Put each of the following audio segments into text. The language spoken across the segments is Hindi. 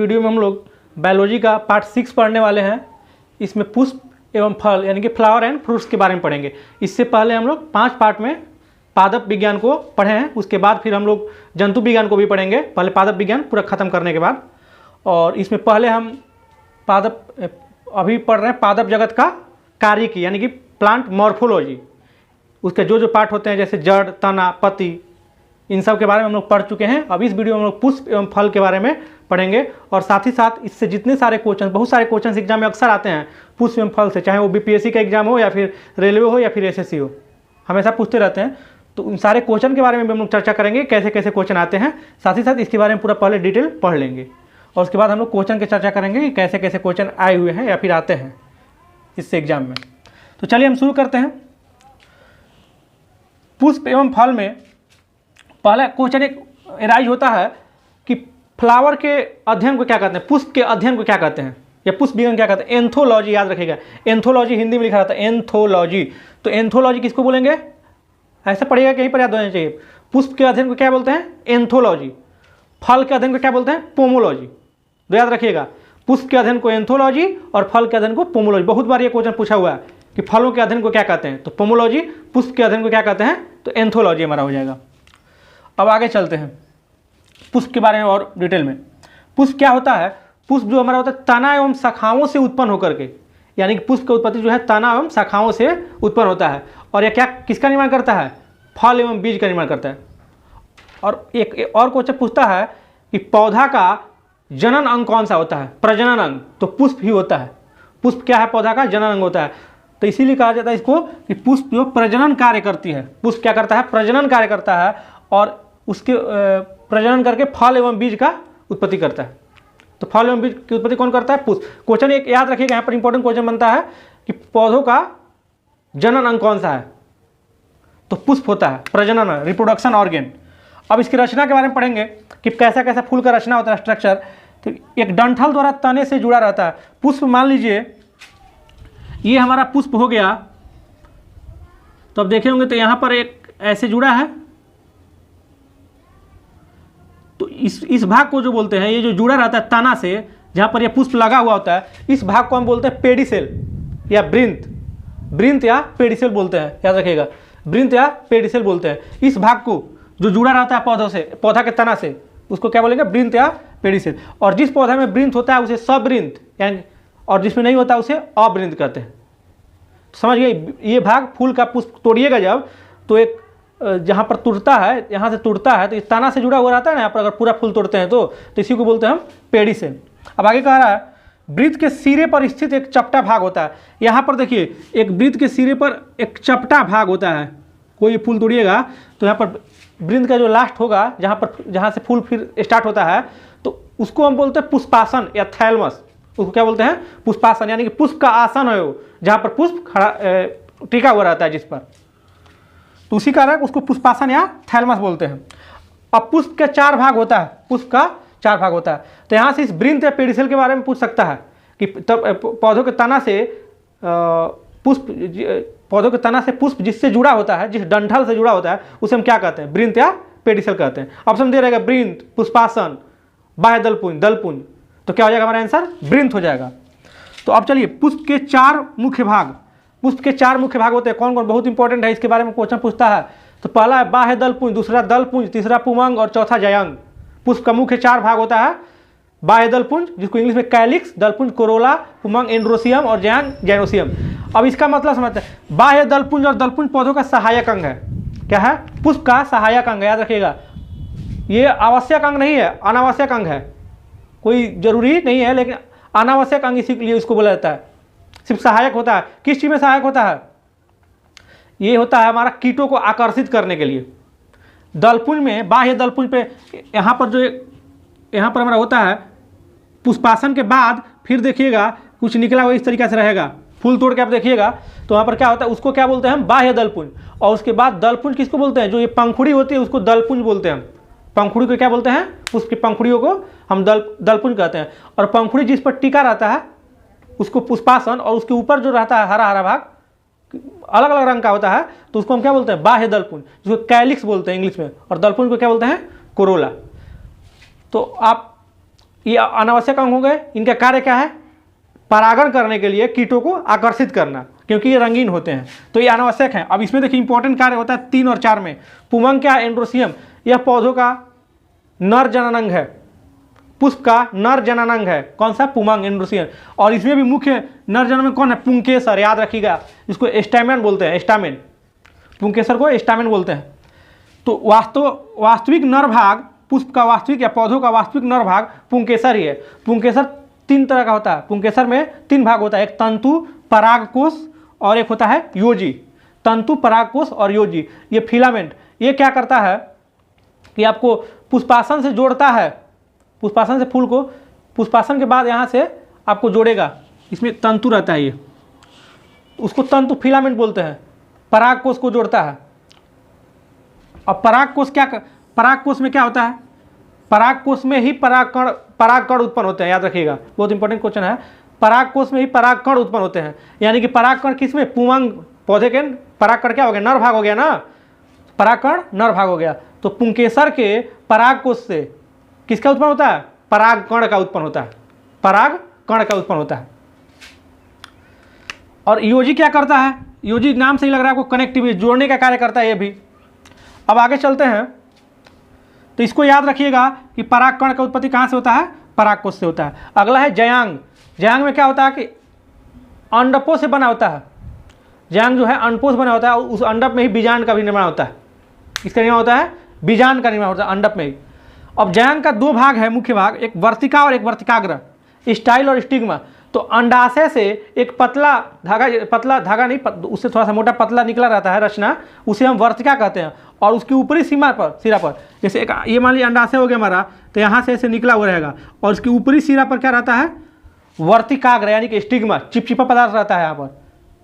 वीडियो में हम लोग बायोलॉजी का पार्ट 6 पढ़ने वाले हैं। इसमें पुष्प एवं फल यानी कि फ्लावर एंड फ्रूट्स के बारे में पढ़ेंगे। इससे पहले हम लोग 5 पार्ट में पादप विज्ञान को पढ़े हैं, उसके बाद फिर हम लोग जंतु विज्ञान को भी पढ़ेंगे, पहले पादप विज्ञान पूरा खत्म करने के बाद। और इसमें पहले हम अभी पढ़ रहे हैं पादप जगत का कार्य की यानी कि प्लांट मॉर्फोलॉजी। उसके जो पार्ट होते हैं जैसे जड़, तना, पत्ती, इन सब के बारे में हम लोग पढ़ चुके हैं। अब इस वीडियो में हम लोग पुष्प एवं फल के बारे में पढ़ेंगे और साथ ही साथ इससे जितने सारे क्वेश्चन, बहुत सारे क्वेश्चन एग्जाम में अक्सर आते हैं पुष्प एवं फल से, चाहे वो बीपीएससी का एग्जाम हो या फिर रेलवे हो या फिर एसएससी हो, हमेशा पूछते रहते हैं। तो उन सारे क्वेश्चन के बारे में भी हम लोग चर्चा करेंगे, कैसे कैसे क्वेश्चन आते हैं। साथ ही साथ इसके बारे में पूरा पहले डिटेल पढ़ लेंगे और उसके बाद हम लोग क्वेश्चन की चर्चा करेंगे कि कैसे कैसे क्वेश्चन आए हुए हैं या फिर आते हैं इससे एग्जाम में। तो चलिए हम शुरू करते हैं। पुष्प एवं फल में पहला क्वेश्चन एक एराइज होता है कि फ्लावर के अध्ययन को क्या कहते हैं, पुष्प के अध्ययन को क्या कहते हैं, या पुष्प विज्ञान क्या कहते हैं। एंथोलॉजी याद रखिएगा, एंथोलॉजी हिंदी में लिखा रहता है एंथोलॉजी। तो एंथोलॉजी किसको बोलेंगे, ऐसा पढ़िएगा कहीं पर याद होना चाहिए। पुष्प के अध्ययन को क्या बोलते हैं, एंथोलॉजी। फल के अध्ययन को क्या बोलते हैं, पोमोलॉजी। तो याद रखिएगा, पुष्प के अध्ययन को एंथोलॉजी और फल के अध्ययन को पोमोलॉजी। बहुत बार ये क्वेश्चन पूछा हुआ है कि फलों के अध्ययन को क्या कहते हैं, तो पोमोलॉजी। पुष्प के अध्ययन को क्या कहते हैं, तो एंथोलॉजी हमारा हो जाएगा। अब आगे चलते हैं पुष्प के बारे में और डिटेल में। पुष्प क्या होता है, पुष्प जो हमारा होता है तना एवं शाखाओं से उत्पन्न होकर के, यानी कि पुष्प की उत्पत्ति जो है तना एवं शाखाओं से उत्पन्न होता है। और यह क्या किसका निर्माण करता है, फल एवं बीज का निर्माण करता है। और एक और क्वेश्चन पूछता है कि पौधा का जनन अंग कौन सा होता है, प्रजनन अंग, तो पुष्प ही होता है। पुष्प क्या है, पौधा का जनन अंग होता है। तो इसीलिए कहा जाता है इसको कि पुष्प जो प्रजनन कार्य करती है, पुष्प क्या करता है, प्रजनन कार्य करता है और उसके प्रजनन करके फल एवं बीज का उत्पत्ति करता है। तो फल एवं बीज की उत्पत्ति कौन करता है, पुष्प। क्वेश्चन एक याद रखिएगा, यहाँ पर इंपॉर्टेंट क्वेश्चन बनता है कि पौधों का जनन अंग कौन सा है, तो पुष्प होता है, प्रजनन, रिप्रोडक्शन ऑर्गेन। अब इसकी रचना के बारे में पढ़ेंगे कि कैसा कैसा फूल का रचना होता है, स्ट्रक्चर। तो एक डंठल द्वारा तने से जुड़ा रहता है। पुष्प मान लीजिए ये हमारा पुष्प हो गया, तो अब देखे होंगे तो यहाँ पर एक ऐसे जुड़ा है, तो इस भाग को जो बोलते हैं, ये जो जुड़ा रहता है तना से, जहाँ पर ये पुष्प लगा हुआ होता है, इस भाग को हम बोलते हैं पेडिसेल या ब्रिंथ या पेडिसेल बोलते हैं। याद रखिएगा, ब्रिंथ या पेडिसेल बोलते हैं। इस भाग को जो जुड़ा रहता है पौधों से, पौधा के तना से, उसको क्या बोलेंगे, ब्रिंथ या पेडिसेल। और जिस पौधा में ब्रिंथ होता है उसे सब्रिंथ यानी, और जिसमें नहीं होता उसे अब्रिंथ कहते हैं। समझ गए, ये भाग फूल का पुष्प तोड़िएगा जब, तो एक जहाँ पर टूटता है, यहाँ से टूटता है, तो इस तना से जुड़ा हुआ रहता है ना, यहाँ पर अगर पूरा फूल तोड़ते हैं तो इसी को बोलते हैं हम पेडिसेल। अब आगे कह रहा है वृत्त के सिरे पर स्थित एक चपटा भाग होता है। यहाँ पर देखिए, एक वृत्त के सिरे पर एक चपटा भाग होता है। कोई फूल तोड़िएगा तो यहाँ पर वृंत का जो लास्ट होगा, जहाँ से फूल फिर स्टार्ट होता है, तो उसको हम बोलते हैं पुष्पासन या थैलमस। उसको क्या बोलते हैं, पुष्पासन, यानी कि पुष्प का आसन है वो, जहाँ पर पुष्प खड़ा टिका हुआ रहता है जिस पर, तो उसी कारण उसको पुष्पासन या थैलमस बोलते हैं। अब पुष्प के 4 भाग होता है, पुष्प का 4 भाग होता है। तो यहाँ से इस वृंत या पेडिसेल के बारे में पूछ सकता है कि तब पौधों के तना से पौधों के तना से पुष्प जिससे जुड़ा होता है, जिस डंठल से जुड़ा होता है, उसे हम क्या कहते हैं, वृंत या पेडिसेल कहते हैं। ऑप्शन दे रहेगा वृंत, पुष्पासन, बाह्य दलपुंज। तो क्या हो जाएगा हमारा आंसर, वृंत हो जाएगा। तो अब चलिए, पुष्प के 4 मुख्य भाग, पुष्प के 4 मुख्य भाग होते हैं। कौन कौन, बहुत इंपॉर्टेंट है, इसके बारे में क्वेश्चन पूछता है। तो पहला है बाह्य दलपुंज, दूसरा दलपुंज, तीसरा पुमंग और चौथा जयांग। पुष्प का मुख्य 4 भाग होता है, बाह्य दलपुंज जिसको इंग्लिश में कैलिक्स, दलपुंज कोरोला, पुमंग एंड्रोसियम और जयांग जाइनोसियम। अब इसका मतलब समझते हैं, बाह्य दलपुंज और दलपुंज पौधों का सहायक अंग है। क्या है, पुष्प का सहायक अंग है, याद रखिएगा। ये आवश्यक अंग नहीं है, अनावश्यक अंग है, कोई जरूरी नहीं है, लेकिन अनावश्यक अंग इसीलिए इसको बोला जाता है। सिर्फ सहायक होता है। किस चीज में सहायक होता है, ये होता है हमारा कीटों को आकर्षित करने के लिए। दलपुंज में, बाह्य दलपुंज पे यहाँ पर हमारा होता है पुष्पासन के बाद, फिर देखिएगा कुछ निकला हुआ इस तरीके से रहेगा, फूल तोड़ के आप देखिएगा तो वहाँ पर क्या होता है, उसको क्या बोलते हैं हम, बाह्य दलपुंज। और उसके बाद दलपुंज किसको बोलते हैं, जो ये पंखुड़ी होती है उसको दलपुंज बोलते हैं हम। पंखुड़ी को क्या बोलते हैं, उसकी पंखुड़ियों को हम दलपुंज कहते हैं। और पंखुड़ी जिस पर टिका रहता है उसको पुष्पासन, और उसके ऊपर जो रहता है हरा हरा भाग अलग अलग रंग का होता है, तो उसको हम क्या बोलते हैं, बाह्य दलपुंज, जिसको कैलिक्स बोलते हैं इंग्लिश में। और दलपुंज को क्या बोलते हैं, कोरोला। तो आप ये अनावश्यक अंग हो गए। इनका कार्य क्या है? परागण करने के लिए कीटों को आकर्षित करना, क्योंकि ये रंगीन होते हैं, तो ये अनावश्यक है। अब इसमें देखिए इंपॉर्टेंट कार्य होता है 3 और 4 में। पुमंग क्या है? एंड्रोसियम, यह पौधों का नर जननांग है, पुष्प का नर जननांग है। कौन सा? पुमंग, एंड्रोसियम। और इसमें भी मुख्य नर जननांग कौन है? पुंकेसर, याद रखिएगा, इसको स्टैमेन बोलते हैं, स्टैमेन, पुंकेसर को स्टैमेन बोलते हैं। तो वास्तविक नर भाग, पुष्प का वास्तविक या पौधों का वास्तविक नर भाग पुंकेसर ही है। पुंकेसर 3 तरह का होता है। पुंकेसर में 3 भाग होता है, एक तंतु परागकोश और एक होता है योजी। तंतु परागकोश और योजी, ये फिलामेंट, ये क्या करता है कि आपको पुष्पासन से जोड़ता है, पुष्पासन से फूल को, पुष्पासन के बाद यहाँ से आपको जोड़ेगा, इसमें तंतु रहता है, ये उसको तंतु फिलामेंट बोलते हैं, परागकोश को जोड़ता है। अब परागकोश में क्या होता है? परागकोश में ही परागकण उत्पन्न होते हैं, याद रखिएगा, बहुत इंपॉर्टेंट क्वेश्चन है। परागकोश में ही परागकण उत्पन्न होते हैं, यानी कि परागकण किसमें? पुमंग पौधे के परागकण क्या हो गया? नर भाग हो गया ना, परागकण नर भाग हो गया। तो पुंकेसर के परागकोश से किसका उत्पन्न होता है? परागकण का उत्पन्न होता है, परागकण का उत्पन्न होता है। और योजी क्या करता है? योजी नाम से ही लग रहा है आपको, कनेक्टिविटी, जोड़ने का कार्य करता है ये भी। अब आगे चलते हैं, तो इसको याद रखिएगा कि परागकण का उत्पत्ति कहाँ से होता है? परागकोश से होता है। अगला है जयांग। जयांग में क्या होता है कि अंडकों से बना होता है, जयांग जो है अंडकों से बना होता है, उस अंडक में ही बीजांड का भी निर्माण होता है। किसका निर्माण होता है? बीजांड का निर्माण होता है अंडक में ही। अब जयांग का 2 भाग है, मुख्य भाग, एक वर्तिका और एक वर्तिकाग्र, स्टाइल और स्टिग्मा। तो अंडाशय से एक पतला धागा नहीं, उससे थोड़ा सा मोटा पतला निकला रहता है रचना, उसे हम वर्तिका कहते हैं। और उसकी ऊपरी सिरा पर, जैसे एक ये मान लीजिए अंडाशय हो गया हमारा, तो यहाँ से ऐसे निकला हुआ रहेगा, और उसकी ऊपरी सिरा पर क्या रहता है? वर्तिकाग्र, यानी कि स्टिग्मा, चिपचिपा पदार्थ रहता है यहाँ पर,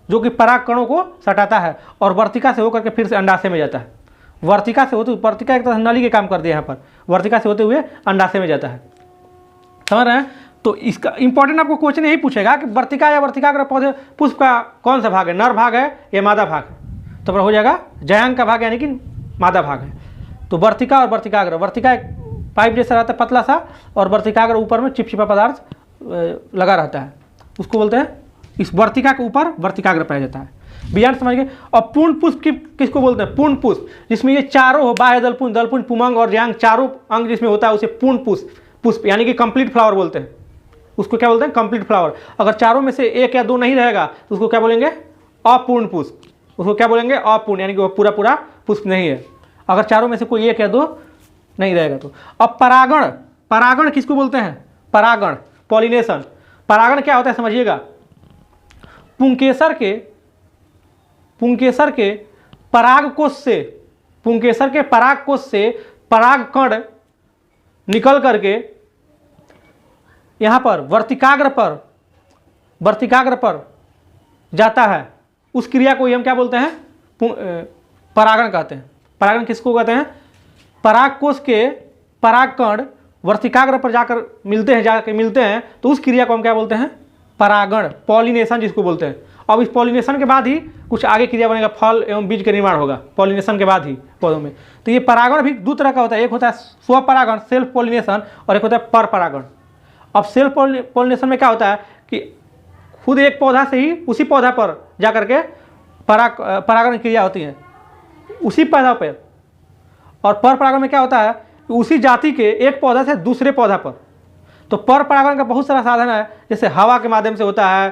जो कि परागकणों को सटाता है, और वर्तिका से होकर के फिर से अंडाशय में जाता है। वर्तिका से होते, वर्तिका एक तरह से नली के काम कर दिया यहाँ पर, वर्तिका से होते हुए अंडाशय में जाता है। समझ रहे हैं? तो इसका इंपॉर्टेंट आपको क्वेश्चन यही पूछेगा कि वर्तिका या वर्तिकाग्र पौधे पुष्प का कौन सा भाग है? नर भाग है या मादा भाग है? तो फिर हो जाएगा जयांग का भाग, यानी कि मादा भाग है। तो वर्तिका और वर्तिकाग्र, वर्तिका एक पाइप जैसा रहता है पतला सा, और वर्तिकाग्र ऊपर में चिपचिपा पदार्थ लगा रहता है, उसको बोलते हैं, इस वर्तिका के ऊपर वर्तिकाग्र पाया जाता है। बीजांड समझ गए। और पूर्ण पुष्प किसको बोलते हैं? पूर्ण पुष्प, जिसमें ये चारों हो, बाह्य दलपुंज, दलपुंज, पुमंग और जयांग, चारों अंग जिसमें होता है उसे पूर्ण पुष्प यानी कि कंप्लीट फ्लावर बोलते हैं। उसको क्या बोलते हैं? Complete flower. अगर चारों में से 1 या 2 नहीं रहेगा तो उसको क्या बोलेंगे? अपूर्ण पुष्प। उसको क्या बोलेंगे? अपूर्ण, यानी कि वो पूरा पुष्प नहीं है, अगर चारों में से कोई 1 या 2 नहीं रहेगा तो। अब परागण किसको बोलते हैं? परागण, पॉलिनेशन। परागण क्या होता है समझिएगा, पुंकेसर के परागकोश से परागकण निकल करके यहाँ पर वर्तिकाग्र पर जाता है, उस क्रिया को हम क्या बोलते हैं? परागण कहते हैं। परागण किसको कहते हैं? परागकोश के परागकण वर्तिकाग्र पर जाकर मिलते हैं, तो उस क्रिया को हम क्या बोलते हैं? परागण, पॉलिनेशन जिसको बोलते हैं। अब इस पॉलिनेशन के बाद ही कुछ आगे क्रिया बनेगा, फल एवं बीज का निर्माण होगा पॉलिनेशन के बाद ही पौधों में। तो ये परागण भी 2 तरह का होता है, एक होता है स्वपरागण, सेल्फ पॉलिनेशन, और एक होता है पर परागण। अब सेल्फ पॉलिनेशन में क्या होता है कि खुद एक पौधा से ही उसी पौधा पर जाकर के परागण क्रिया होती है उसी पौधा पर। और पर परागण में क्या होता है कि उसी जाति के एक पौधा से दूसरे पौधा पर। तो पर परागण का बहुत सारा साधन है, जैसे हवा के माध्यम से होता है,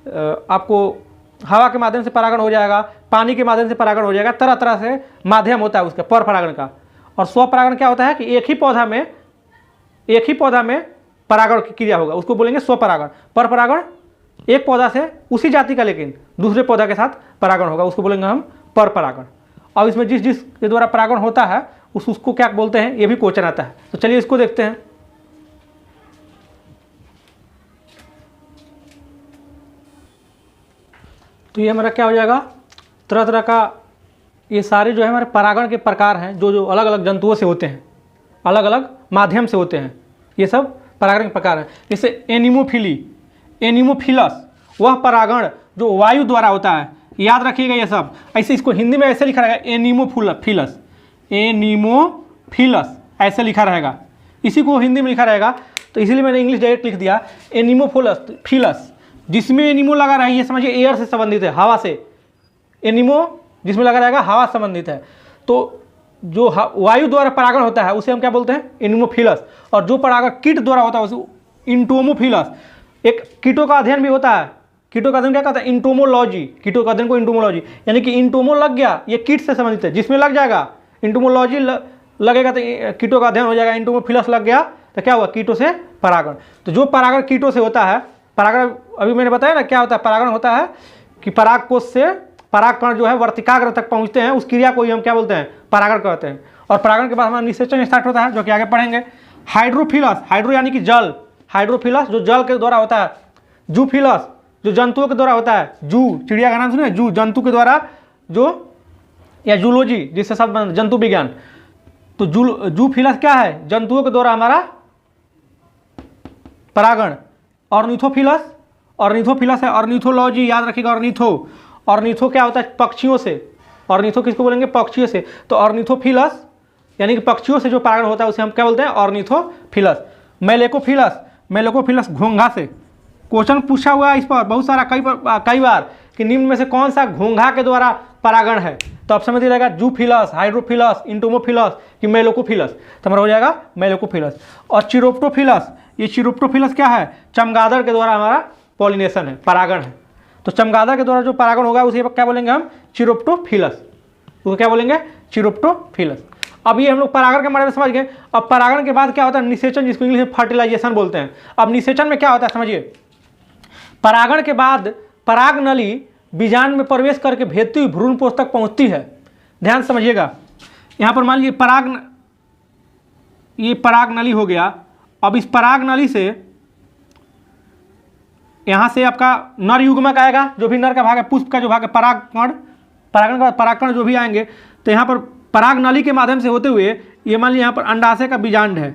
आपको हवा के माध्यम से परागण हो जाएगा, पानी के माध्यम से परागण हो जाएगा, तरह तरह से माध्यम होता है उसका पर परागण का। और स्वपरागण क्या होता है कि एक ही पौधा में परागण की क्रिया होगा, उसको बोलेंगे स्वपरागण। पर परागण एक पौधा से उसी जाति का लेकिन दूसरे पौधा के साथ परागण होगा, उसको बोलेंगे हम पर परागण। और इसमें जिस के द्वारा परागण होता है उसको क्या बोलते हैं, ये भी क्वेश्चन आता है। तो चलिए इसको देखते हैं। तो ये हमारा क्या हो जाएगा, तरह तरह का ये सारे जो है हमारे परागण के प्रकार हैं, जो अलग अलग जंतुओं से होते हैं, अलग अलग माध्यम से होते हैं, ये सब परागण के प्रकार हैं। जैसे एनिमोफिलस, वह परागण जो वायु द्वारा होता है, याद रखिएगा ये सब। ऐसे इसको हिंदी में ऐसे लिखा रहेगा एनिमोफिलस ऐसे लिखा रहेगा, इसी को हिंदी में लिखा रहेगा। तो इसीलिए मैंने इंग्लिश डायरेक्ट लिख दिया एनिमोफिलस फिलस, जिसमें एनिमो लगा रहा है, ये समझिए एयर से संबंधित है, हवा से। एनिमो जिसमें लगा रहेगा हवा से संबंधित है। तो जो वायु द्वारा परागण होता है उसे हम क्या बोलते हैं, एनिमोफिलस। और जो परागण कीट द्वारा होता है उसे इंटोमोफिलस। एक कीटों का अध्ययन भी होता है, कीटों का अध्ययन क्या कहता है, इंटोमोलॉजी। कीटों का अध्ययन को इंटोमोलॉजी, यानी कि इंटोमो लग गया, ये कीट से संबंधित है, जिसमें लग जाएगा इंटोमोलॉजी लगेगा तो कीटों का अध्ययन हो जाएगा। इंटोमोफिलस लग गया तो क्या हुआ, कीटों से परागण। तो जो परागण कीटों से होता है, परागण अभी मैंने बताया ना क्या होता है, परागण होता है कि परागकोश से परागकण जो है वर्तिकाग्र तक पहुंचते हैं, उस क्रिया को ही हम क्या बोलते हैं, परागण कहते हैं। और परागण के बाद हमारा निषेचन स्टार्ट होता है, जो कि आगे पढ़ेंगे। हाइड्रोफिलस, हाइड्रो यानी कि जल, हाइड्रोफिलस जो जल के द्वारा होता है। जूफिलस जो जंतुओं के द्वारा होता है, जू चिड़िया का नाम सुने, जू जंतु के द्वारा जो, या जूलॉजी जिससे शब्द जंतु विज्ञान। तो जूफिलस क्या है, जंतुओं के द्वारा हमारा परागण। ऑर्निथोफिलस, ऑर्निथोफिलस है, ऑर्निथोलॉजी याद रखिएगा, ऑर्निथो। ऑर्निथो क्या होता है, पक्षियों से। ऑर्निथो किसको बोलेंगे, पक्षियों से। तो ऑर्निथोफिलस यानी कि पक्षियों से जो परागण होता है उसे हम क्या बोलते हैं, ऑर्निथोफिलस। मेलेकोफिलस, मेलेकोफिलस घोंघा से। क्वेश्चन पूछा हुआ है इस पर बहुत सारा, कई बार कि निम्न में से कौन सा घोंघा के द्वारा परागण है। तो ऑप्शन में दिया जाएगा जूफिलस, हाइड्रोफिलस, इंटोमोफिलस कि मेलेकोफिलस। तो हमारा हो जाएगा मेलेकोफिलस। और चिरोप्टोफिलस, ये चिरोप्टोफिलस क्या है, चमगादड़ के द्वारा हमारा पॉलिनेशन है, परागण है। तो चमगादड़ के द्वारा जो परागण होगा उसे क्या बोलेंगे हम, चिरोप्टोफिलस। उसको क्या बोलेंगे, चिरोप्टोफिलस। अब ये हम लोग परागण के बारे में समझ गए। अब परागण के बाद क्या होता है, निषेचन, जिसको इंग्लिश में फर्टिलाइजेशन बोलते हैं। अब निषेचन में क्या होता है समझिए, परागण के बाद पराग नली बीजांड में प्रवेश करके भेजती हुई भ्रूणपोष तक पहुंचती है। ध्यान समझिएगा, यहाँ पर मान लीजिए ये पराग नली हो गया। अब इस पराग नली से यहाँ से आपका नर युग्मक आएगा, जो भी नर का भाग है, पुष्प का जो भाग है, परागकण, परागण का परागकण जो भी आएंगे। तो यहाँ पर पराग नली के माध्यम से होते हुए ये मान लीजिए यहाँ पर अंडाशय का बीजांड है,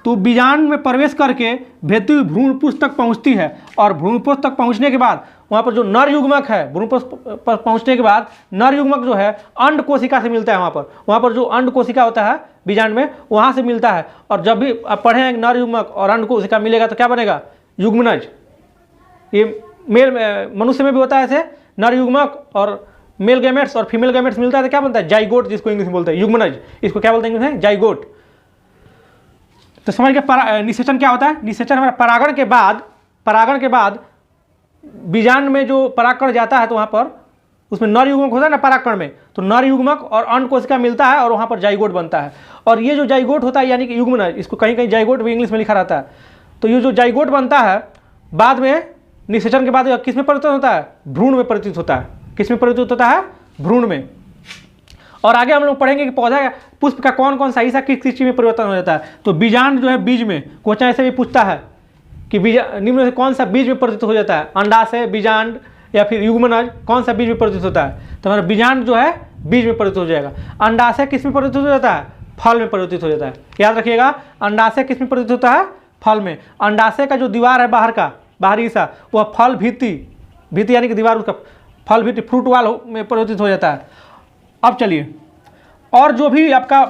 तो बीजांड में प्रवेश करके भेजती हुई भ्रूणपोष तक पहुँचती है। और भ्रूणपोष तक पहुँचने के बाद वहाँ पर जो नर युग्मक है, भ्रूणपोष पर पहुँचने के बाद नर युग्मक जो है अंड कोशिका से मिलता है। वहाँ पर जो अंड कोशिका होता है बीजांड में, वहाँ से मिलता है। और जब भी आप पढ़ें नर युग्मक और अंड कोशिका मिलेगा तो क्या बनेगा, युग्मनज। ये मेल मनुष्य में भी होता है ऐसे, नर युग्मक और मेल गैमेट्स और फीमेल गैमेट्स मिलता है तो क्या बनता है, जाइगोट, जिसको इंग्लिश में बोलते हैं युग्मनज। इसको क्या बोलते हैं इंग्लिश में, जाइगोट। तो समझ के निषेचन क्या होता है, निषेचन हमारा परागण के बाद बीजांड में जो परागकण जाता है तो वहाँ पर उसमें नर युग्मक होता है ना परागकण में, तो नर युग्मक और अंड कोशिका मिलता है और वहाँ पर जाइगोट बनता है। और ये जो जाइगोट होता है यानी कि युग्मनज, इसको कहीं कहीं जाइगोट भी इंग्लिश में लिखा रहता है। तो ये जो जाइगोट बनता है बाद में निषेचन के बाद किस में परिवर्तित होता है, भ्रूण में परिवर्तित होता है। किस में परिवर्तित होता है, भ्रूण में। और आगे हम लोग पढ़ेंगे कि पौधा पुष्प का कौन कौन सा हिस्सा किस चीज में परिवर्तन हो जाता है। तो बीजांड जो है बीज में, क्वेश्चन ऐसे भी पूछता है कि निम्न से कौन सा बीज में परिवर्तित हो जाता है, अंडाशय, बीजांड या फिर युग्मनज, कौन सा बीज में परिवर्तित होता है। तो हमारा बीजांड जो है बीज में परिवर्तित हो जाएगा। अंडाशय किस में परिवर्तित हो जाता है, फल में परिवर्तित हो जाता है। याद रखिएगा, अंडाशय किस में परिवर्तित होता है, फल में। अंडाशय का जो दीवार है बाहर का, बाहरी हिस्सा, वह फल भित्ति यानी कि दीवार, उसका फल भित्ति फ्रूट वाल में परिवर्तित हो जाता है। अब चलिए, और जो भी आपका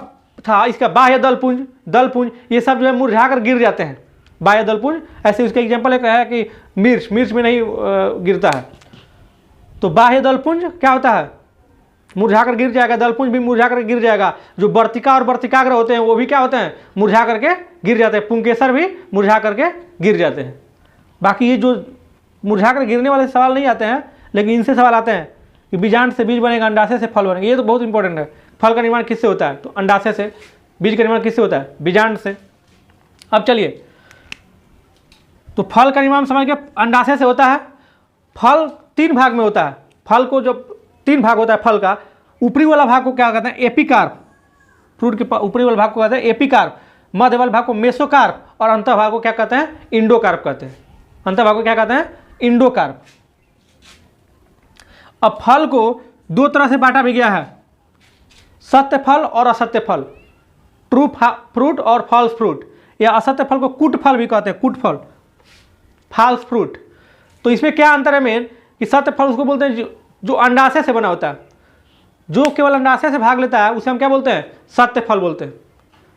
था इसका बाह्य दलपुंज, ये सब जो है मुरझा कर गिर जाते हैं, बाह्य दलपुंज। ऐसे उसका एग्जाम्पल एक है कि मिर्च में नहीं गिरता है। तो बाह्य दलपुंज क्या होता है, मुरझा कर गिर जाएगा, दलपुंज भी मुरझा कर गिर जाएगा। जो वर्तिका और वर्तिकाग्र होते हैं वो भी क्या होते हैं, मुरझा करके गिर जाते हैं। पुंकेसर भी मुरझा करके गिर जाते हैं। बाकी ये जो मुरझा कर गिरने वाले सवाल नहीं आते हैं, लेकिन इनसे सवाल आते हैं कि बीजांड से बीज बनेगा, अंडाशय से फल बनेगा। ये तो बहुत इंपॉर्टेंट है। फल का निर्माण किससे होता है, तो अंडाशय से। बीज का निर्माण किससे होता है, बीजांड से। अब चलिए, तो फल का निर्माण समझ के अंडाशय से होता है। फल 3 भाग में होता है। फल को जब 3 भाग होता है फल का, ऊपरी वाला भाग को क्या कहते हैं, एपिकार्प। फ्रूट के ऊपरी वाला भाग को कहते हैं एपिकार्प, मध्य वाले भाग को मेसोकार्प और अंतः भाग को क्या कहते हैं, इंडोकार्प कहते हैं। अंतः भाग को क्या कहते हैं, इंडोकार्प। अब फल को 2 तरह से बांटा भी गया है, सत्य फल और असत्य फल, ट्रू फ्रूट और फॉल्स फ्रूट। या असत्य फल को कुट फल भी कहते हैं, कुट फल, फॉल्स फ्रूट। तो इसमें क्या अंतर है मेन, कि सत्य फल उसको बोलते हैं जो अंडाशय से बना होता है। जो केवल अंडाशय से भाग लेता है उसे हम क्या बोलते हैं, सत्य फल बोलते हैं।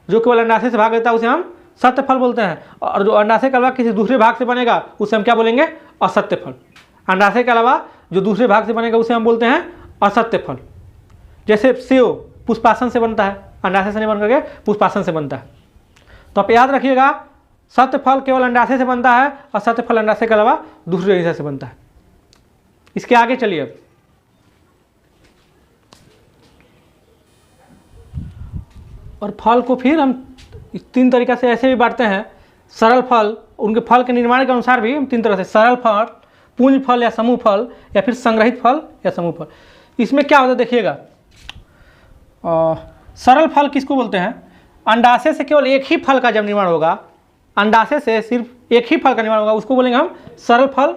जो केवल अंडाशय से भाग लेता है उसे हम सत्य फल बोलते हैं। और जो अंडाशय के अलावा किसी दूसरे भाग से बनेगा उसे हम क्या बोलेंगे? असत्य फल। अंडाशय के अलावा जो दूसरे भाग से बनेगा उसे हम बोलते हैं असत्य फल। जैसे सेव पुष्पासन से बनता है, अंडाशय से नहीं बन करके पुष्पासन से बनता है। तो आप याद रखिएगा, सत्य फल केवल अंडाशय से बनता है और सत्य फल अंडाशय के अलावा दूसरे हिस्से से बनता है। इसके आगे चलिए अब, और फल को फिर हम 3 तरीका से ऐसे भी बांटते हैं। सरल फल, उनके फल के निर्माण के अनुसार भी हम 3 तरह से, सरल फल, पुंज फल या समूह फल, या फिर संग्रहित फल या समूह फल। इसमें क्या होता है देखिएगा, सरल फल किसको बोलते हैं? अंडाशय से केवल एक ही फल का जब निर्माण होगा, अंडाशय से सिर्फ एक ही फल का निर्माण होगा, उसको बोलेंगे हम सरल फल,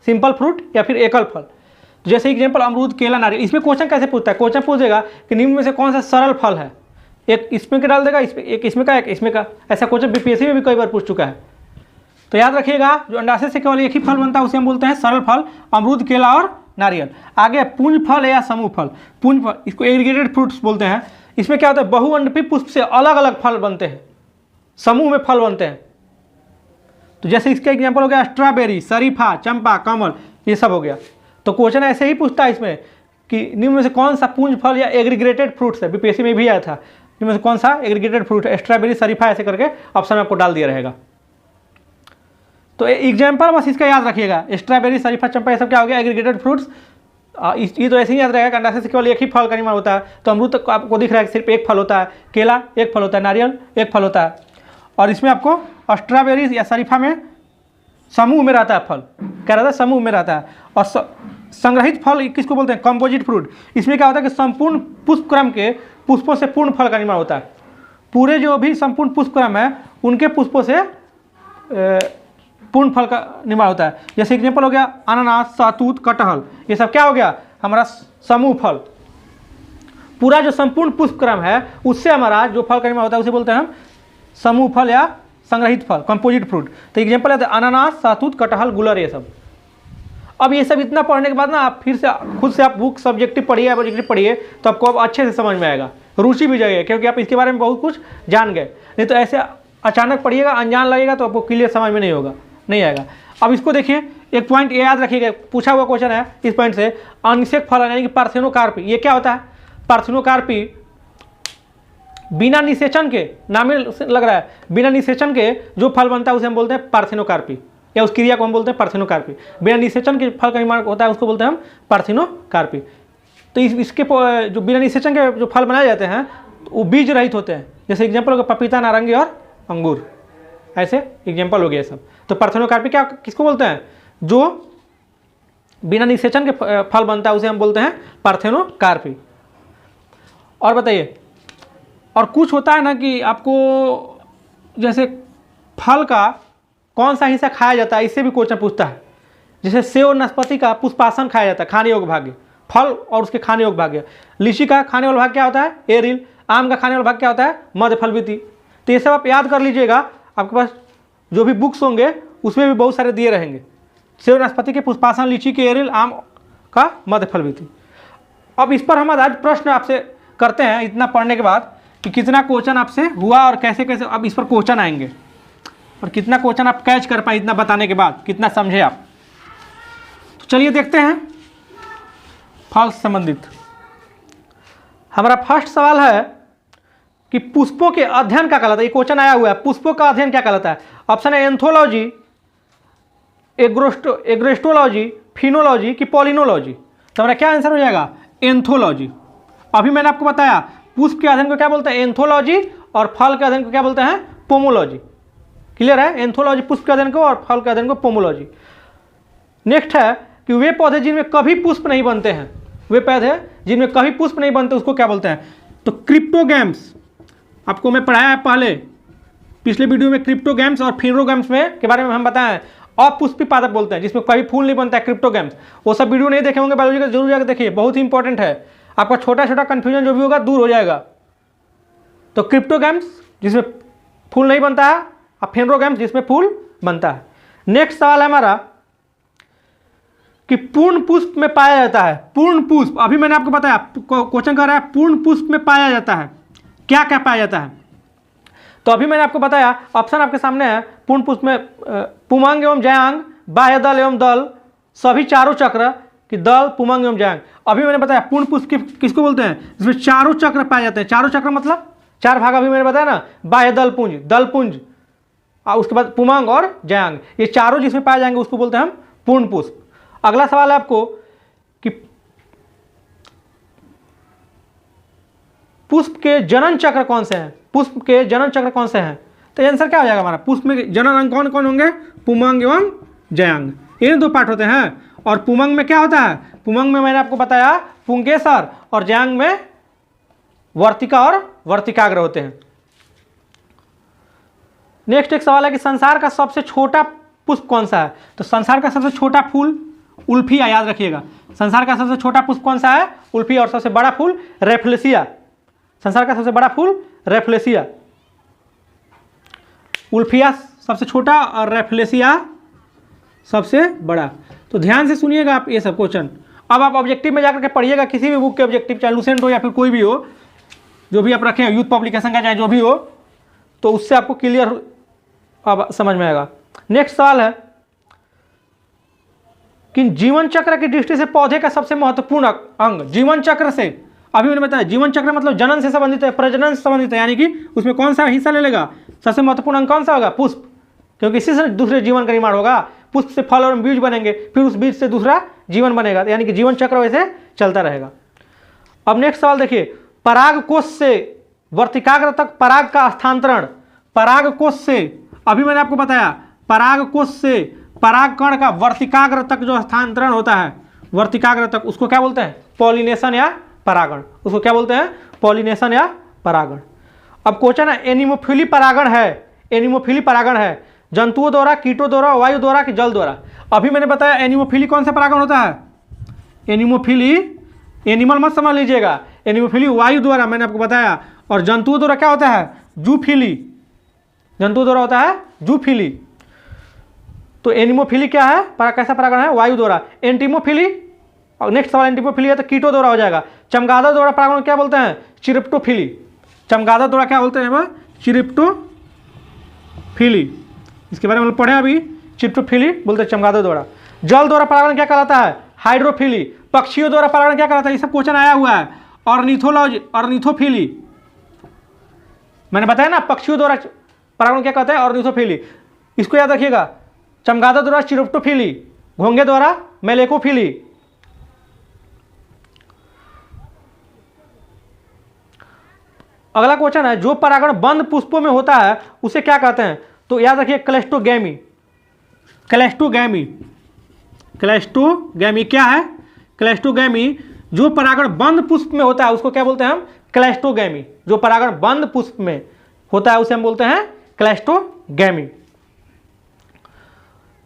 सिंपल फ्रूट या फिर एकल फल। तो जैसे एग्जाम्पल अमरूद, केला, नारियल। इसमें क्वेश्चन कैसे पूछता है? क्वेश्चन पूछेगा कि निम्न में से कौन सा सरल फल है, एक इसमें का डाल देगा, एक इसमें का, एक इसमें का। ऐसा क्वेश्चन बीपीएससी में भी कई बार पूछ चुका है। तो याद रखिएगा, जो अंडाशय से केवल एक ही फल बनता है उसे हम बोलते हैं सरल फल, अमरूद, केला और नारियल। आगे पुंज फल या समूह फल। पुंज फल, इसको एग्रीगेटेड फ्रूट्स बोलते हैं। इसमें क्या होता है? बहुअंडपी पुष्प से अलग अलग फल बनते हैं, समूह में फल बनते हैं। तो जैसे इसका एग्जाम्पल हो गया स्ट्रॉबेरी, शरीफा, चंपा, कमल, ये सब हो गया। तो क्वेश्चन ऐसे ही पूछता है इसमें कि निम्न में से कौन सा पुंज फल या एग्रीगेटेड फ्रूट्स है। बीपीएससी में भी आया था, निम्न में से कौन सा एग्रीगेटेड फ्रूट है? स्ट्रॉबेरी, शरीफा, ऐसे करके ऑप्शन में आपको डाल दिया रहेगा। तो एग्जाम्पल बस इसका याद रखिएगा, स्ट्रॉबेरी, शरीफा, चंपा, ये सब क्या हो गया? Aggregated fruits. ये तो ऐसे ही याद रहेगा कि अंडाशय से केवल एक ही फल का निर्माण होता है। तो अमरूद तक आपको दिख रहा है कि सिर्फ एक फल होता है, केला एक फल होता है, नारियल एक फल होता है। और इसमें आपको स्ट्रॉबेरी या शरीफा में समूह में रहता है फल, क्या रहता है? समूह में रहता है। और संग्रहित फल किसको बोलते हैं? Composite fruit. इसमें क्या होता है कि संपूर्ण पुष्पक्रम के पुष्पों से पूर्ण फल का निर्माण होता है। पूरे जो भी संपूर्ण पुष्पक्रम है उनके पुष्पों से पूर्ण फल का निर्माण होता है। जैसे एग्जाम्पल हो गया अनानास, सहतूत, कटहल, ये सब क्या हो गया? हमारा समूह फल। पूरा जो संपूर्ण पुष्पक्रम है उससे हमारा जो फल का निर्माण होता है उसे बोलते हैं हम समूह फल या संग्रहित फल, कंपोजिट फ्रूट। तो एग्जाम्पल है अनानास, सहतूत, कटहल, गुलर, ये सब। अब ये सब इतना पढ़ने के बाद ना आप फिर से खुद से आप बुक सब्जेक्टिव पढ़िए, ऑब्जेक्टिव पढ़िए, तो आपको अब अच्छे से समझ में आएगा, रुचि भी जाएगी, क्योंकि आप इसके बारे में बहुत कुछ जान गए। नहीं तो ऐसे अचानक पढ़िएगा, अनजान लगेगा तो आपको क्लियर समझ में नहीं आएगा। अब इसको देखिए, एक पॉइंट ये याद रखिएगा, पूछा हुआ क्वेश्चन है इस पॉइंट से, अनिषेक फल यानी कि पार्थेनोकार्पी, ये क्या होता है? पार्थेनोकार्पी बिना निषेचन के, नाम में लग रहा है, बिना निषेचन के जो फल बनता है उसे हम बोलते हैं पार्थेनोकार्पी, या उस क्रिया को हम बोलते हैं पार्थेनोकार्पी। बिना निषेचन के फल का निर्माण होता है उसको बोलते हैं हम पार्थेनोकार्पी। तो इसके जो बिना निषेचन के जो फल बनाए जाते हैं वो बीज रहित होते हैं। जैसे एग्जाम्पल हो गया पपीता, नारंगी और अंगूर, ऐसे एग्जाम्पल हो गया सब। तो पार्थेनोकार्पी क्या किसको बोलते हैं? जो बिना निषेचन के फल बनता है उसे हम बोलते हैं पार्थेनोकार्पी। और बताइए, और कुछ होता है ना कि आपको जैसे फल का कौन सा हिस्सा खाया जाता है, इससे भी क्वेश्चन पूछता है। जैसे सेव और नाशपाती का पुष्पासन खाया जाता है, खाने योग्य भाग, फल और उसके खाने योग्य भाग। लीची का खाने वाला भाग क्या होता है? एरिल। आम का खाने वाला भाग क्या होता है? मध्य फलविति। तो ये सब आप याद कर लीजिएगा, आपके पास जो भी बुक्स होंगे उसमें भी बहुत सारे दिए रहेंगे। सेव नाशपाती के पुष्पासन, लीची के एरिल, आम का मध्य फलविति। अब इस पर हम आज प्रश्न आपसे करते हैं इतना पढ़ने के बाद कि कितना क्वेश्चन आपसे हुआ और कैसे कैसे अब इस पर क्वेश्चन आएंगे, और कितना क्वेश्चन आप कैच कर पाए इतना बताने के बाद, कितना समझे आप। तो चलिए देखते हैं फल से संबंधित। हमारा फर्स्ट सवाल है कि पुष्पों के अध्ययन क्या कहलाता है? ये क्वेश्चन आया हुआ है, पुष्पों का अध्ययन क्या कहलाता है? ऑप्शन है एंथोलॉजी, एग्रेस्टोलॉजी, फिनोलॉजी की पॉलिनोलॉजी। तो हमारा क्या आंसर हो जाएगा? एंथोलॉजी। अभी मैंने आपको बताया पुष्प के अध्ययन को क्या बोलते हैं? एंथोलॉजी, और फल के अध्ययन को क्या बोलते हैं? पोमोलॉजी। क्लियर है? एंथोलॉजी पुष्प के अध्ययन को और फल के अध्ययन को पोमोलॉजी। नेक्स्ट है कि वे पौधे जिनमें कभी पुष्प नहीं बनते हैं, वे पौधे जिनमें कभी पुष्प नहीं बनते उसको क्या बोलते हैं? तो क्रिप्टोगैम्स। आपको मैं पढ़ाया है पहले पिछले वीडियो में, क्रिप्टोगैम्स और फिनोगैम्स में के बारे में हम बताएं। अपुष्पी पादप बोलते हैं जिसमें कभी फूल नहीं बनता है, क्रिप्टोगैम्स। वो सब वीडियो नहीं देखे होंगे बायोलॉजी का, जरूर जाकर देखिए, बहुत ही इंपॉर्टेंट है। आपका छोटा छोटा कंफ्यूजन जो भी होगा दूर हो जाएगा। तो क्रिप्टोगैम्स जिसमें फूल नहीं बनता है, और फेनोगैम्स जिसमें फूल बनता है। नेक्स्ट सवाल है हमारा कि पूर्ण पुष्प में पाया जाता है, पूर्ण पुष्प। अभी मैंने आपको बताया, क्वेश्चन कर रहा है पूर्ण पुष्प में पाया जाता है, क्या क्या पाया जाता है? तो अभी मैंने आपको बताया ऑप्शन आपके सामने है, पूर्ण पुष्प में पुमंग एवं जयांग, बाह्य दल एवं दल, सभी चारों चक्र कि दल, पुमंग एवं जयांग। अभी मैंने बताया पूर्ण पुष्प किसको बोलते हैं, जिसमें चारों चक्र पाए जाते हैं। चारों चक्र मतलब चार भाग अभी मैंने बताया ना, बाह्य दल पुंज, दल पुंज, और उसके बाद पुमंग और जयांग, ये चारों जिसमें पाए जाएंगे उसको बोलते हैं हम पूर्ण पुष्प। अगला सवाल है आपको कि पुष्प के जनन चक्र कौन से हैं, पुष्प के जनन चक्र कौन से हैं। तो आंसर क्या हो जाएगा हमारा, पुष्प में जनन अंग कौन कौन होंगे, पुमंग एवं जयांग, ये दो पार्ट होते हैं। और पुमंग में क्या होता है, पुमंग में मैंने आपको बताया पुंकेसर, और जयांग में वर्तिका और वर्तिकाग्र होते हैं। नेक्स्ट एक सवाल है कि संसार का सबसे छोटा पुष्प कौन सा है। तो संसार का सबसे छोटा फूल उल्फिया, याद रखिएगा। संसार का सबसे छोटा पुष्प कौन सा है, उल्फिया, और सबसे बड़ा फूल रेफ्लेसिया। संसार का सबसे बड़ा फूल रेफ्लेसिया, उल्फिया सबसे छोटा और रेफ्लेसिया सबसे बड़ा। तो ध्यान से सुनिएगा आप ये सब क्वेश्चन। अब आप ऑब्जेक्टिव में जाकर के पढ़िएगा, किसी भी बुक के ऑब्जेक्टिव, चाहे लुसेंट हो या फिर कोई भी हो, जो भी आप रखें, यूथ पब्लिकेशन का चाहे जो भी हो, तो उससे आपको क्लियर अब समझ में आएगा। नेक्स्ट सवाल है कि जीवन चक्र की दृष्टि से पौधे का सबसे महत्वपूर्ण अंग, जीवन चक्र से, अभी मैंने बताया जीवन चक्र मतलब जनन से संबंधित है, प्रजनन से संबंधित है, यानी कि उसमें कौन सा हिस्सा ले लेगा, सबसे महत्वपूर्ण अंग कौन सा होगा, पुष्प, क्योंकि इसी से दूसरे जीवन का निर्माण होगा। पुष्प से फल और बीज बनेंगे, फिर उस बीज से दूसरा जीवन बनेगा, यानी कि जीवन चक्र वैसे चलता रहेगा। अब नेक्स्ट सवाल देखिए, पराग कोष से वर्तिकाग्र तक पराग का स्थानांतरण, पराग कोष से, अभी मैंने आपको बताया पराग कोष से परागकण का वर्तिकाग्र तक जो स्थानांतरण होता है, वर्तिकाग्र तक, उसको क्या बोलते हैं, पॉलिनेशन या परागण, उसको क्या बोलते हैं, पॉलिनेशन या परागण। अब क्वेश्चन है एनिमोफिली परागण है, एनिमोफिली परागण है जंतुओं द्वारा, कीटों द्वारा, वायु द्वारा कि जल द्वारा। अभी मैंने बताया एनिमोफिली कौन सा परागण होता है, एनिमोफिली, एनिमल मत समझ लीजिएगा, एनिमोफिली वायु द्वारा मैंने आपको बताया, और जंतुओं द्वारा क्या होता है, जूफिली, जंतुओं द्वारा होता है जूफिली। तो एनिमोफिली क्या है, कैसा परागण है, वायु द्वारा। एंटीमोफिली, और नेक्स्ट सवाल एंटीमोफिली है तो कीटों द्वारा हो जाएगा। चमगादड़ द्वारा परागण क्या बोलते हैं, चिरिप्टोफिली, चमगादड़ द्वारा क्या बोलते हैं वह, चिरिप्टोफिली, इसके बारे में पढ़े अभी, चिरिप्टोफिली बोलते हैं चमगादड़ द्वारा। जल द्वारा परागण क्या कहलाता है, हाइड्रोफिली। पक्षियों द्वारा परागण क्या कहलाता है, ये सब क्वेश्चन आया हुआ है। ऑर्निथोलॉजी, ऑर्निथोफिली, मैंने बताया ना पक्षियों द्वारा परागण क्या कहते हैं, ऑर्निथोफिली, इसको याद रखिएगा। चमगादड़ द्वारा चिरिप्टोफिली, घोंगे द्वारा मेलेकोफिली। अगला क्वेश्चन है जो परागण बंद पुष्पों में होता है उसे क्या कहते हैं। तो याद रखिए क्लेस्टोगैमी, क्लेस्टोगैमी, क्लेस्टोगैमी क्या है, क्लेस्टोगैमी, जो परागण बंद पुष्प में होता है उसको क्या बोलते हैं हम, क्लेस्टोगैमी। जो परागण बंद पुष्प में होता है उसे हम बोलते हैं क्लेस्टोगैमी।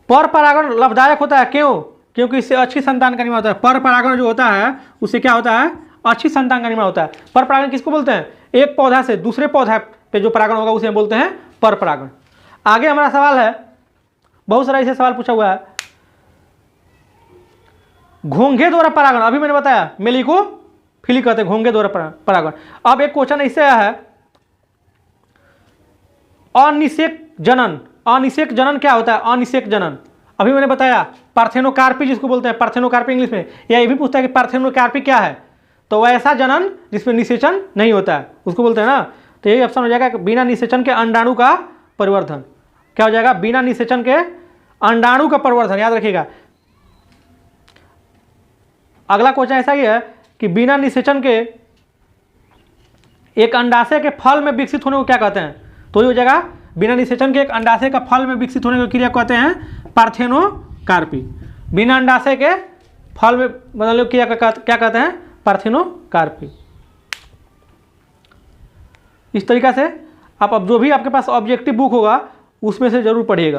पर परागण लाभदायक होता है, क्यों, क्योंकि इससे अच्छी संतान का निर्माण होता है। पर परागण जो होता है उससे क्या होता है, अच्छी संतान का निर्माण होता है। पर परागण किसको बोलते हैं, एक पौधा से दूसरे पौधा पे जो परागण होगा उसे हम बोलते हैं पर परागण। आगे हमारा सवाल है, बहुत सारा ऐसे सवाल पूछा हुआ है, घोंघे द्वारा परागण, अभी मैंने बताया मेलिकोफिली कहते हैं घोंघे द्वारा परागण। अब एक क्वेश्चन इससे आया है, अनिषेक जनन, अनिषेक जनन क्या होता है, अनिषेक जनन, अभी मैंने बताया पार्थेनोकार्पी जिसको बोलते हैं, पार्थेनोकार्पी इंग्लिश में, या ये भी पूछता है कि पार्थेनोकार्पी क्या है, तो वह ऐसा जनन जिसमें निषेचन नहीं होता है उसको बोलते हैं ना। तो यही ऑप्शन हो जाएगा कि बिना निषेचन के अंडाणु का परिवर्धन, क्या हो जाएगा, बिना निषेचन के अंडाणु का परिवर्धन, याद रखिएगा। अगला क्वेश्चन ऐसा ही है कि बिना निषेचन के एक अंडाशय के फल में विकसित होने को क्या कहते हैं। तो ये हो जाएगा बिना निषेचन के एक अंडाशय का फल में विकसित होने की क्रिया कहते हैं पार्थेनोकार्पी। बिना अंडाशय के फल में बदलने की क्रिया क्या कहते हैं, पार्थेनोकार्पी। इस तरीका से आप अब जो भी आपके पास ऑब्जेक्टिव बुक होगा उसमें से जरूर पढ़िएगा।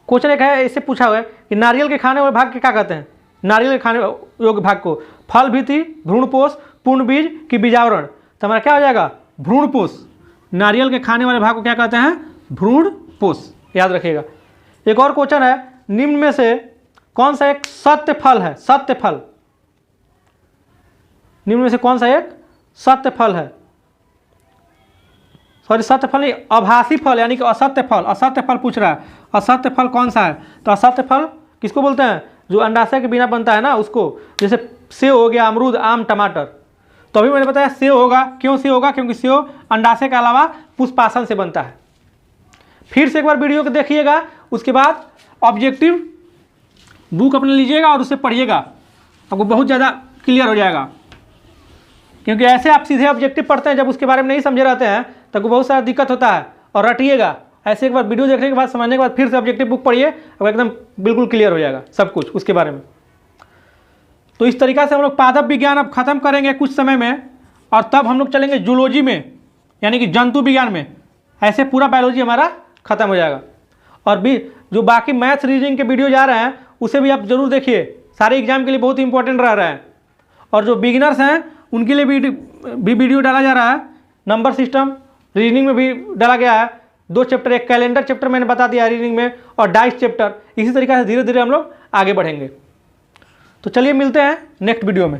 क्वेश्चन एक है, इससे पूछा हुआ है कि नारियल के खाने वाले भाग के क्या कहते हैं, नारियल के खाने योग्य भाग को फल भित्ति, भ्रूणपोष, पूर्ण बीज कि बीजावरण। तो हमारा क्या हो जाएगा, भ्रूणपोष। नारियल के खाने वाले भाग को क्या कहते हैं, भ्रूणपोष, याद रखिएगा। एक और क्वेश्चन है, निम्न में से कौन सा एक सत्य फल है, सत्य फल, निम्न में से कौन सा एक सत्य फल है। सॉरी सत्य फल नहीं, आभासी फल यानी कि असत्य फल। असत्य फल पूछ रहा है, असत्य फल कौन सा है? तो असत्य फल किसको बोलते हैं? जो अंडाशय के बिना बनता है ना उसको, जैसे सेव हो गया, अमरूद, आम, टमाटर। तो अभी मैंने बताया सेव होगा। क्यों सेव होगा? क्योंकि सेव अंडाशय के अलावा पुष्पासन से बनता है। फिर से एक बार वीडियो को देखिएगा, उसके बाद ऑब्जेक्टिव बुक अपने लीजिएगा और उसे पढ़िएगा, आपको बहुत ज़्यादा क्लियर हो जाएगा। क्योंकि ऐसे आप सीधे ऑब्जेक्टिव पढ़ते हैं, जब उसके बारे में नहीं समझे रहते हैं तब बहुत सारा दिक्कत होता है। और रटिएगा, ऐसे एक बार वीडियो देखने के बाद, समझने के बाद फिर से ऑब्जेक्टिव बुक पढ़िए, अब एकदम बिल्कुल क्लियर हो जाएगा सब कुछ उसके बारे में। तो इस तरीक़ा से हम लोग पादप विज्ञान अब खत्म करेंगे कुछ समय में, और तब हम लोग चलेंगे जूलॉजी में, यानी कि जंतु विज्ञान में। ऐसे पूरा बायोलॉजी हमारा खत्म हो जाएगा। और भी जो बाकी मैथ्स रीजनिंग के वीडियो जा रहे हैं उसे भी आप जरूर देखिए, सारे एग्जाम के लिए बहुत इंपॉर्टेंट रह रहा है। और जो बिगिनर्स हैं उनके लिए भी वीडियो डाला जा रहा है। नंबर सिस्टम रीजनिंग में भी डाला गया है, 2 चैप्टर, एक कैलेंडर चैप्टर मैंने बता दिया रीजनिंग में, और डाइस चैप्टर। इसी तरीके से धीरे धीरे हम लोग आगे बढ़ेंगे। तो चलिए मिलते हैं नेक्स्ट वीडियो में।